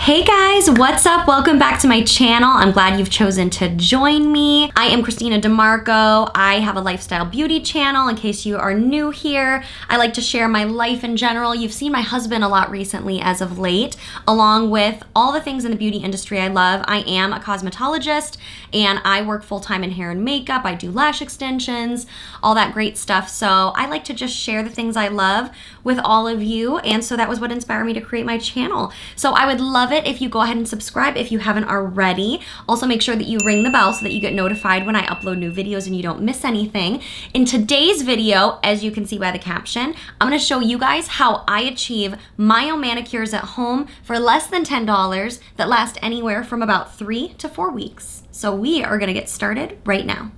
Hey guys, what's up? Welcome back to my channel. I'm glad you've chosen to join me. I am Christina DeMarco. I have a lifestyle beauty channel in case you are new here. I like to share my life in general. You've seen my husband a lot recently as of late, along with all the things in the beauty industry I love. I am a cosmetologist and I work full-time in hair and makeup. I do lash extensions, all that great stuff. So I like to just share the things I love with all of you. And so that was what inspired me to create my channel. So I would love it if you go ahead and subscribe if you haven't already. Also make sure that you ring the bell so that you get notified when I upload new videos and you don't miss anything. In today's video, as you can see by the caption, I'm gonna show you guys how I achieve my own manicures at home for less than $10 that last anywhere from about 3 to 4 weeks. So we are gonna get started right now.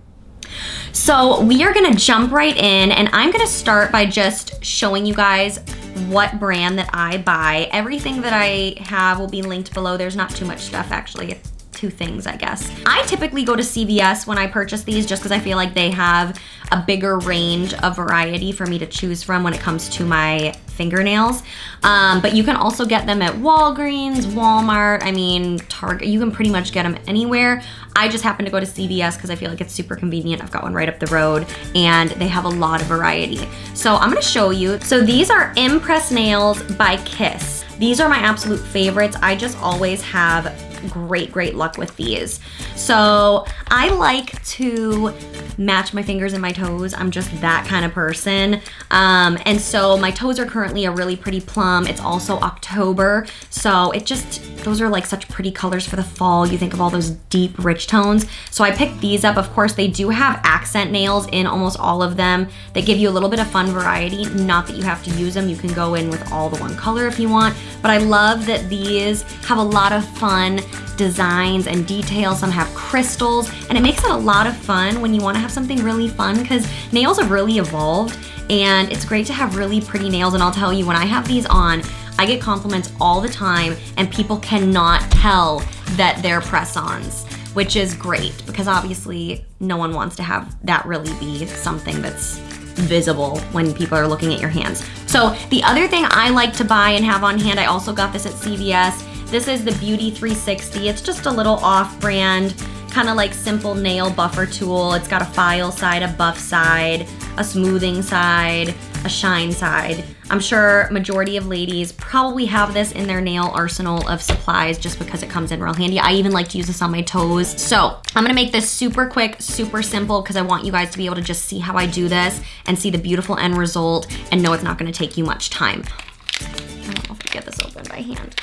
So we are gonna jump right in and I'm gonna start by just showing you guys what brand that I buy. Everything that I have will be linked below. There's not too much stuff actually. Two things, I guess. I typically go to CVS when I purchase these just because I feel like they have a bigger range of variety for me to choose from when it comes to my fingernails. But you can also get them at Walgreens, Walmart, I mean, Target. You can pretty much get them anywhere. I just happen to go to CVS because I feel like it's super convenient. I've got one right up the road and they have a lot of variety. So I'm gonna show you. So these are Impress Nails by Kiss. These are my absolute favorites. I just always have great luck with these. So I like to match my fingers and my toes. I'm just that kind of person. And so my toes are currently a really pretty plum. It's also October. So those are like such pretty colors for the fall. You think of all those deep, rich tones. So I picked these up. Of course, they do have accent nails in almost all of them. They give you a little bit of fun variety. Not that you have to use them. You can go in with all the one color if you want. But I love that these have a lot of fun designs and details. Some have crystals, and it makes it a lot of fun when you want to have something really fun because nails have really evolved and it's great to have really pretty nails. And I'll tell you, when I have these on, I get compliments all the time and people cannot tell that they're press-ons, which is great because obviously no one wants to have that really be something that's visible when people are looking at your hands. So the other thing I like to buy and have on hand, I also got this at CVS. This is the Beauty 360. It's just a little off-brand, kind of like simple nail buffer tool. It's got a file side, a buff side, a smoothing side, a shine side. I'm sure majority of ladies probably have this in their nail arsenal of supplies just because it comes in real handy. I even like to use this on my toes. So I'm gonna make this super quick, super simple because I want you guys to be able to just see how I do this and see the beautiful end result and know it's not gonna take you much time. I don't know if I get this open by hand.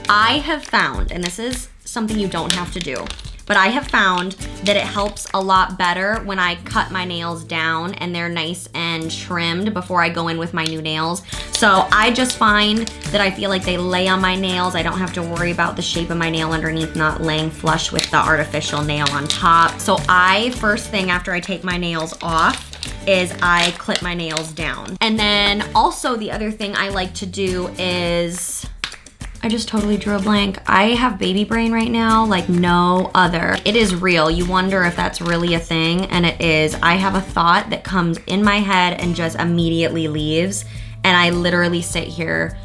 I have found, and this is something you don't have to do, but I have found that it helps a lot better when I cut my nails down and they're nice and trimmed before I go in with my new nails. So I just find that I feel like they lay on my nails. I don't have to worry about the shape of my nail underneath not laying flush with the artificial nail on top. So first thing after I take my nails off is I clip my nails down. And then also the other thing I like to do is, I just totally drew a blank. I have baby brain right now like no other. It is real. You wonder if that's really a thing, and it is. I have a thought that comes in my head and just immediately leaves, and I literally sit here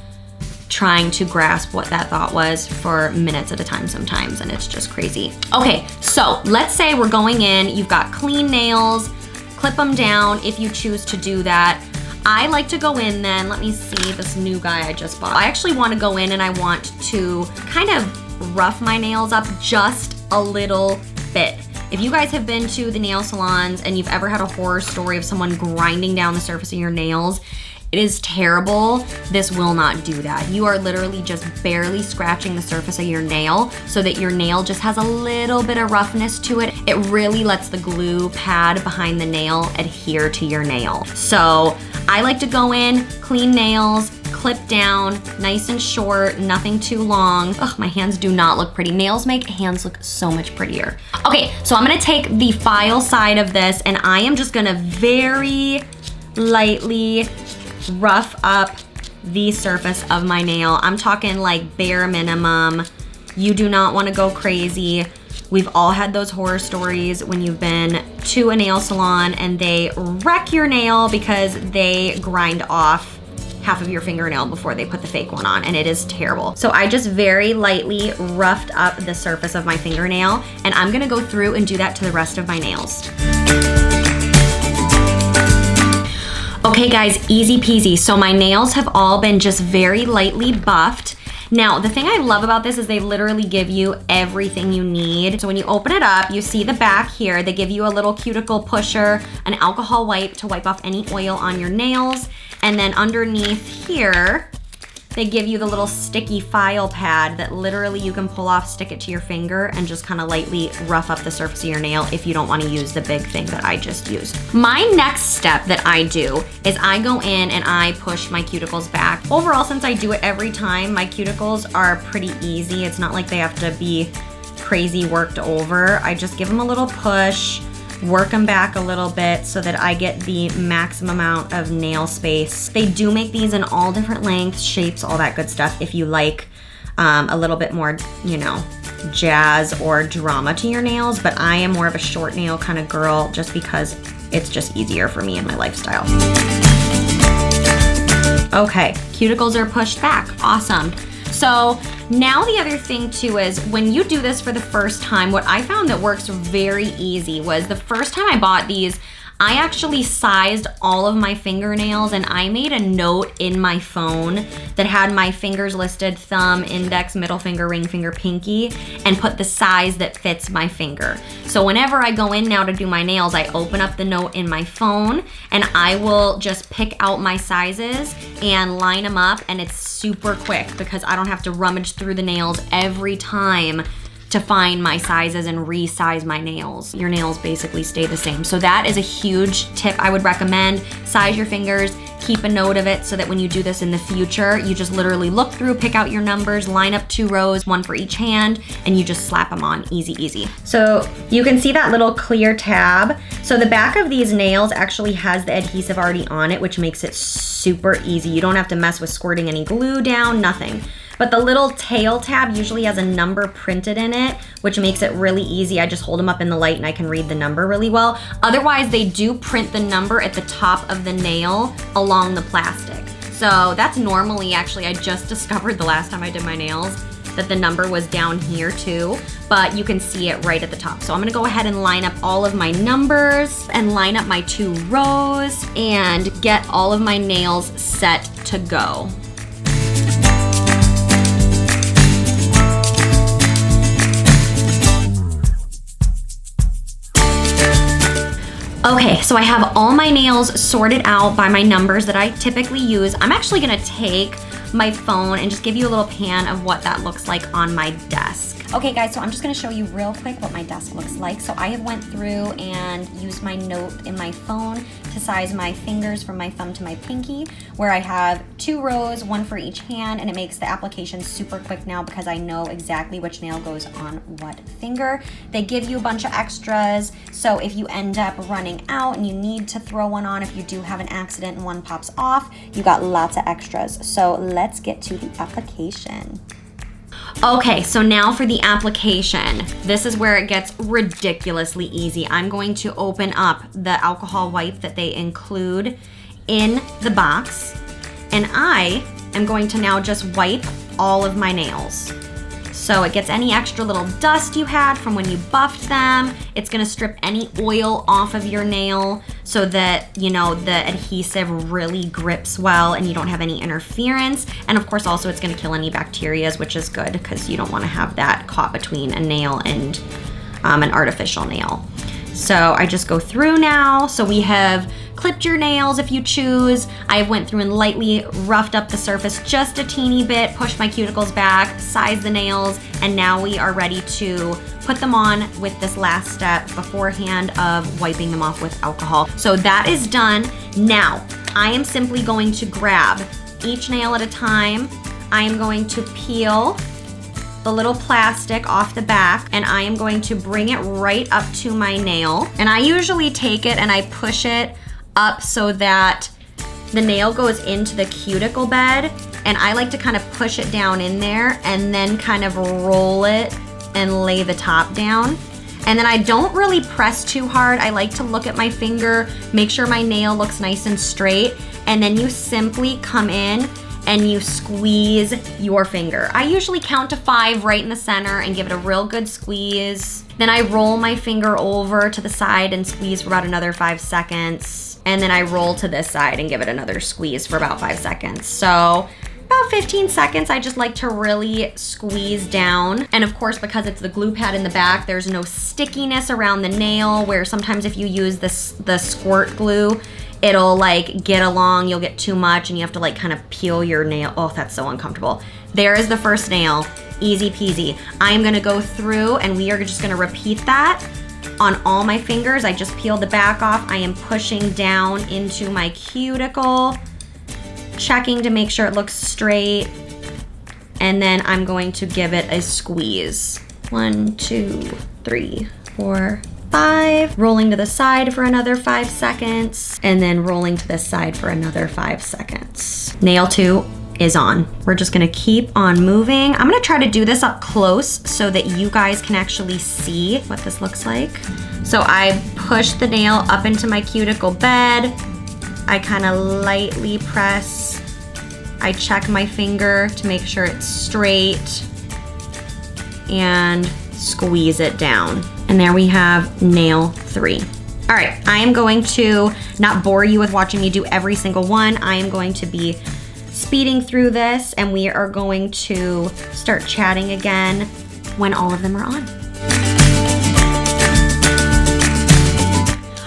trying to grasp what that thought was for minutes at a time sometimes, and it's just crazy. Okay, so let's say we're going in, you've got clean nails, clip them down if you choose to do that. I like to go in then, let me see this new guy I just bought. I actually want to go in and I want to kind of rough my nails up just a little bit. If you guys have been to the nail salons and you've ever had a horror story of someone grinding down the surface of your nails, it is terrible. This will not do that. You are literally just barely scratching the surface of your nail so that your nail just has a little bit of roughness to it. It really lets the glue pad behind the nail adhere to your nail. So I like to go in, clean nails, clip down, nice and short, nothing too long. Ugh, my hands do not look pretty. Nails make hands look so much prettier. Okay, so I'm gonna take the file side of this and I am just gonna very lightly rough up the surface of my nail. I'm talking like bare minimum. You do not want to go crazy. We've all had those horror stories when you've been to a nail salon and they wreck your nail because they grind off half of your fingernail before they put the fake one on, and it is terrible. So I just very lightly roughed up the surface of my fingernail, and I'm gonna go through and do that to the rest of my nails. Okay guys, easy peasy. So my nails have all been just very lightly buffed. Now, the thing I love about this is they literally give you everything you need. So when you open it up, you see the back here. They give you a little cuticle pusher, an alcohol wipe to wipe off any oil on your nails. And then underneath here, they give you the little sticky file pad that literally you can pull off, stick it to your finger, and just kind of lightly rough up the surface of your nail if you don't want to use the big thing that I just used. My next step that I do is I go in and I push my cuticles back. Overall, since I do it every time, my cuticles are pretty easy. It's not like they have to be crazy worked over. I just give them a little push, work them back a little bit so that I get the maximum amount of nail space. They do make these in all different lengths, shapes, all that good stuff if you like a little bit more, you know, jazz or drama to your nails, but I am more of a short nail kind of girl just because it's just easier for me in my lifestyle. Okay, cuticles are pushed back, awesome. So now the other thing too is when you do this for the first time, what I found that works very easy was the first time I bought these, I actually sized all of my fingernails and I made a note in my phone that had my fingers listed, thumb, index, middle finger, ring finger, pinky, and put the size that fits my finger. So whenever I go in now to do my nails, I open up the note in my phone and I will just pick out my sizes and line them up, and it's super quick because I don't have to rummage through the nails every time to find my sizes and resize my nails. Your nails basically stay the same. So that is a huge tip I would recommend. Size your fingers, keep a note of it so that when you do this in the future, you just literally look through, pick out your numbers, line up 2 rows, 1 for each hand, and you just slap them on, easy, easy. So you can see that little clear tab. So the back of these nails actually has the adhesive already on it, which makes it super easy. You don't have to mess with squirting any glue down, nothing. But the little tail tab usually has a number printed in it, which makes it really easy. I just hold them up in the light and I can read the number really well. Otherwise, they do print the number at the top of the nail along the plastic. So that's normally, actually, I just discovered the last time I did my nails that the number was down here too, but you can see it right at the top. So I'm gonna go ahead and line up all of my numbers and line up my 2 rows and get all of my nails set to go. Okay, so I have all my nails sorted out by my numbers that I typically use. I'm actually gonna take my phone and just give you a little pan of what that looks like on my desk. Okay guys, so I'm just gonna show you real quick what my desk looks like. So I have went through and used my note in my phone to size my fingers from my thumb to my pinky, where I have 2 rows, 1 for each hand, and it makes the application super quick now because I know exactly which nail goes on what finger. They give you a bunch of extras, so if you end up running out and you need to throw one on, if you do have an accident and one pops off, you got lots of extras. So let's get to the application. Okay, so now for the application. This is where it gets ridiculously easy. I'm going to open up the alcohol wipe that they include in the box, and I am going to now just wipe all of my nails. So it gets any extra little dust you had from when you buffed them. It's gonna strip any oil off of your nail so that, you know, the adhesive really grips well and you don't have any interference. And of course also it's gonna kill any bacteria, which is good because you don't wanna have that caught between a nail and an artificial nail. So I just go through now. So we have clipped your nails if you choose. I went through and lightly roughed up the surface just a teeny bit, pushed my cuticles back, sized the nails, and now we are ready to put them on with this last step beforehand of wiping them off with alcohol. So that is done. Now, I am simply going to grab each nail at a time. I am going to peel the little plastic off the back, and I am going to bring it right up to my nail. And I usually take it and I push it up so that the nail goes into the cuticle bed, and I like to kind of push it down in there and then kind of roll it and lay the top down. And then I don't really press too hard. I like to look at my finger, make sure my nail looks nice and straight, and then you simply come in and you squeeze your finger. I usually count to 5 right in the center and give it a real good squeeze. Then I roll my finger over to the side and squeeze for about another 5 seconds. And then I roll to this side and give it another squeeze for about 5 seconds. So about 15 seconds, I just like to really squeeze down. And of course, because it's the glue pad in the back, there's no stickiness around the nail, where sometimes if you use the squirt glue, it'll like get along, you'll get too much and you have to like kind of peel your nail. Oh, that's so uncomfortable. There is the first nail, easy peasy. I'm gonna go through and we are just gonna repeat that on all my fingers. I just peeled the back off. I am pushing down into my cuticle, checking to make sure it looks straight. And then I'm going to give it a squeeze. 1, 2, 3, 4, 5. Rolling to the side for another 5 seconds. And then rolling to the side for another 5 seconds. Nail 2 is on. We're just gonna keep on moving. I'm gonna try to do this up close so that you guys can actually see what this looks like. So I push the nail up into my cuticle bed. I kind of lightly press. I check my finger to make sure it's straight and squeeze it down. And there we have nail 3. All right, I am going to not bore you with watching me do every single one. I am going to be speeding through this and we are going to start chatting again when all of them are on.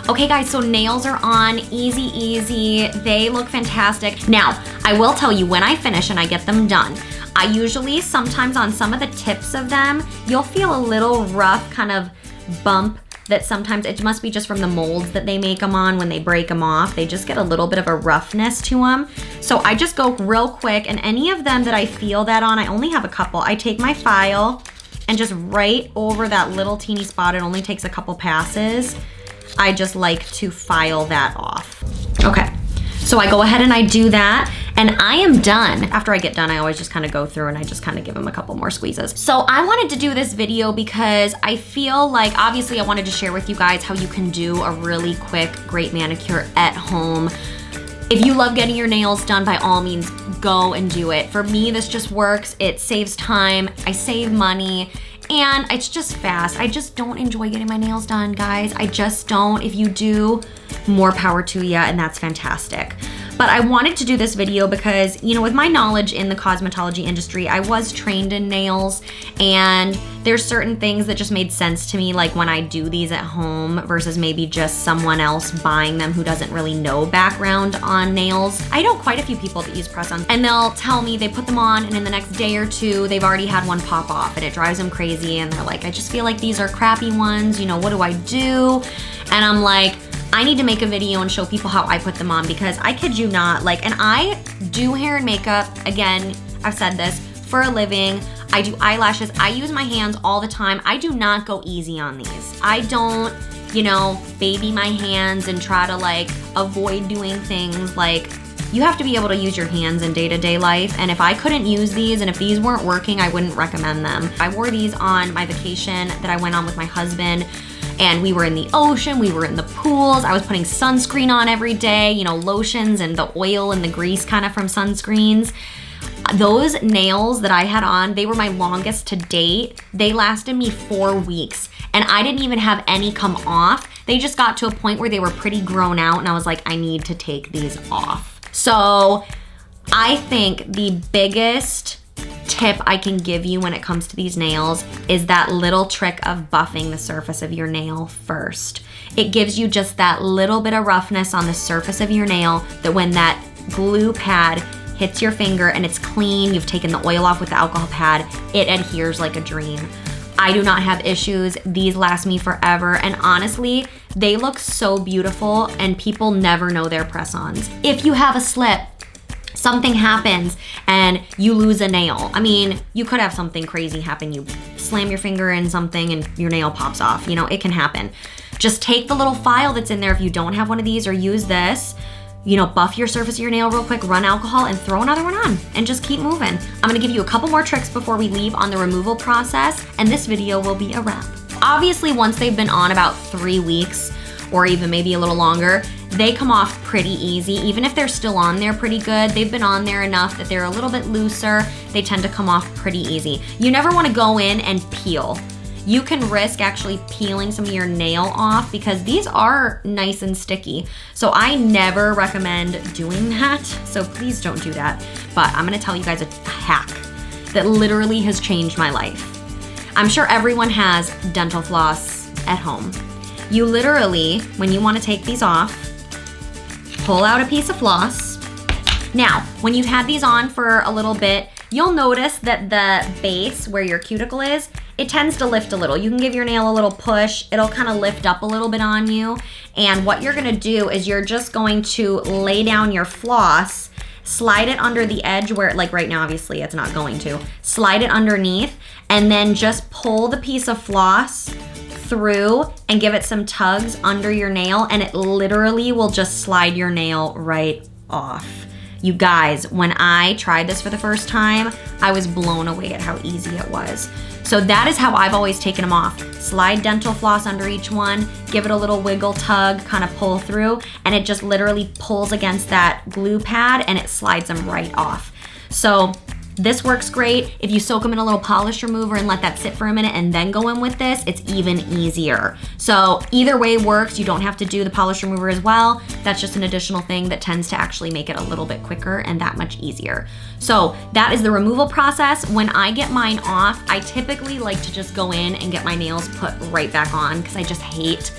Okay guys, so nails are on, easy. They look fantastic. Now, I will tell you, when I finish and I get them done, I usually, sometimes on some of the tips of them, you'll feel a little rough kind of bump that sometimes, it must be just from the molds that they make them on when they break them off. They just get a little bit of a roughness to them. So I just go real quick, and any of them that I feel that on, I only have a couple. I take my file and just right over that little teeny spot, it only takes a couple passes. I just like to file that off. Okay, so I go ahead and I do that, and I am done. After I get done, I always just kind of go through and I just kind of give them a couple more squeezes. So I wanted to do this video because I feel like, obviously I wanted to share with you guys how you can do a really quick, great manicure at home. If you love getting your nails done, by all means, go and do it. For me, this just works. It saves time, I save money, and it's just fast. I just don't enjoy getting my nails done, guys. I just don't. If you do, more power to you, and that's fantastic. But I wanted to do this video because, you know, with my knowledge in the cosmetology industry, I was trained in nails, and there's certain things that just made sense to me, like when I do these at home versus maybe just someone else buying them who doesn't really know background on nails. I know quite a few people that use press-ons, and they'll tell me they put them on and in the next day or two, they've already had one pop off, and it drives them crazy, and they're like, I just feel like these are crappy ones, you know, what do I do? And I'm like, I need to make a video and show people how I put them on, because I kid you not, like, and I do hair and makeup, again, I've said this, for a living. I do eyelashes, I use my hands all the time. I do not go easy on these. I don't, you know, baby my hands and try to like avoid doing things. Like, you have to be able to use your hands in day-to-day life, and if I couldn't use these and if these weren't working, I wouldn't recommend them. I wore these on my vacation that I went on with my husband, and we were in the ocean, we were in the pools, I was putting sunscreen on every day, you know, lotions and the oil and the grease kind of from sunscreens. Those nails that I had on, they were my longest to date. They lasted me 4 weeks, and I didn't even have any come off. They just got to a point where they were pretty grown out, and I was like, I need to take these off. So I think the biggest tip I can give you when it comes to these nails is that little trick of buffing the surface of your nail first. It gives you just that little bit of roughness on the surface of your nail that when that glue pad hits your finger and it's clean, you've taken the oil off with the alcohol pad, it adheres like a dream. I do not have issues. These last me forever, and honestly, they look so beautiful, and people never know they're press-ons. If you have a slip, something happens and you lose a nail. I mean, you could have something crazy happen. You slam your finger in something and your nail pops off. You know, it can happen. Just take the little file that's in there if you don't have one of these, or use this. You know, buff your surface of your nail real quick, run alcohol, and throw another one on, and just keep moving. I'm gonna give you a couple more tricks before we leave on the removal process, and this video will be a wrap. Obviously, once they've been on about 3 weeks, or even maybe a little longer, they come off pretty easy. Even if they're still on there pretty good, they've been on there enough that they're a little bit looser, they tend to come off pretty easy. You never wanna go in and peel. You can risk actually peeling some of your nail off because these are nice and sticky. So I never recommend doing that, so please don't do that. But I'm gonna tell you guys a hack that literally has changed my life. I'm sure everyone has dental floss at home. You literally, when you want to take these off, pull out a piece of floss. Now, when you've had these on for a little bit, you'll notice that the base where your cuticle is, it tends to lift a little. You can give your nail a little push. It'll kind of lift up a little bit on you. And what you're gonna do is you're just going to lay down your floss, slide it under the edge where, like right now, obviously it's not going to. Slide it underneath, and then just pull the piece of floss through and give it some tugs under your nail, and it literally will just slide your nail right off. You guys, when I tried this for the first time, I was blown away at how easy it was. So that is how I've always taken them off. Slide dental floss under each one, give it a little wiggle tug, kind of pull through, and it just literally pulls against that glue pad and it slides them right off. So this works great. If you soak them in a little polish remover and let that sit for a minute and then go in with this, it's even easier. So either way works. You don't have to do the polish remover as well. That's just an additional thing that tends to actually make it a little bit quicker and that much easier. So that is the removal process. When I get mine off, I typically like to just go in and get my nails put right back on because I just hate,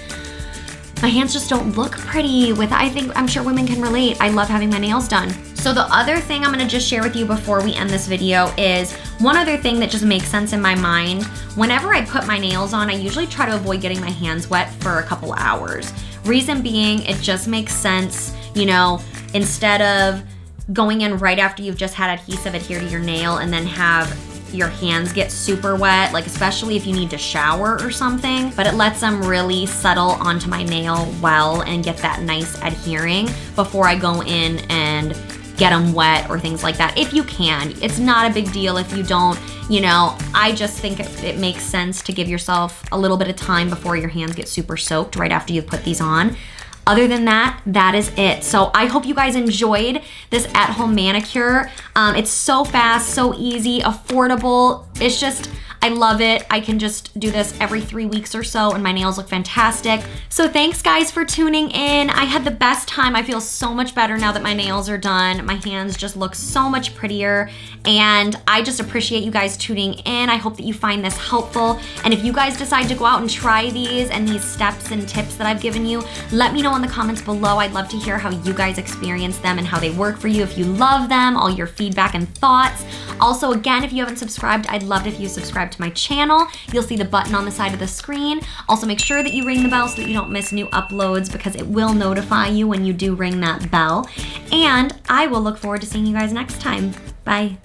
my hands just don't look pretty with, I'm sure women can relate. I love having my nails done. So the other thing I'm gonna just share with you before we end this video is one other thing that just makes sense in my mind. Whenever I put my nails on, I usually try to avoid getting my hands wet for a couple hours. Reason being, it just makes sense, you know, instead of going in right after you've just had adhesive adhere to your nail and then have your hands get super wet, like especially if you need to shower or something, but it lets them really settle onto my nail well and get that nice adhering before I go in and get them wet or things like that. If you can, it's not a big deal if you don't, you know, I just think it makes sense to give yourself a little bit of time before your hands get super soaked right after you put these on. Other than that, that is it. So I hope you guys enjoyed this at-home manicure. It's so fast, so easy, affordable. It's just, I love it. I can just do this every 3 weeks or so and my nails look fantastic. So thanks guys for tuning in. I had the best time. I feel so much better now that my nails are done. My hands just look so much prettier and I just appreciate you guys tuning in. I hope that you find this helpful. And if you guys decide to go out and try these and these steps and tips that I've given you, let me know in the comments below. I'd love to hear how you guys experience them and how they work for you. If you love them, all your feedback and thoughts. Also, again, if you haven't subscribed, I'd love it if you subscribe to my channel. You'll see the button on the side of the screen. Also, make sure that you ring the bell so that you don't miss new uploads because it will notify you when you do ring that bell. And I will look forward to seeing you guys next time. Bye.